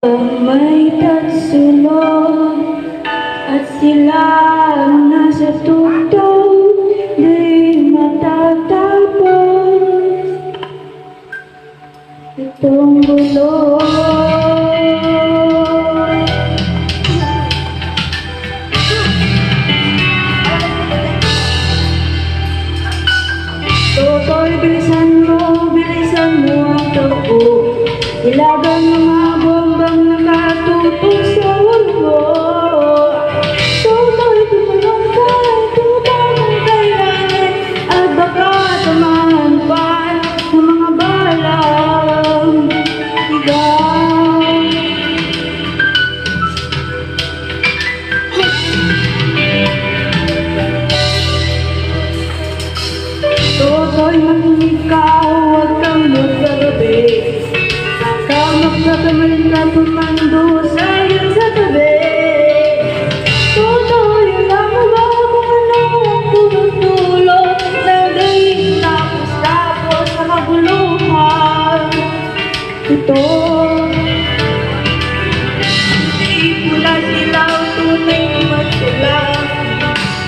May tagsulong at sila nasa tugtog, di matatapos itong gulo. Totoy, bilisan mo ang takbo. Ilagan ng mga bombang nakatutok sa ulo. Totoy, tumulong ka, tutang ang kailangan, at baka tumahan pa ng mga balang ikaw. Totoy, makinig ka, huwag kang magkagabi. Magkakamaling ka pumando sa iyong sa tabi. Totoy, alam mo ba kung ano ang tutulong na gawin tapos sa kaguluhan? Ito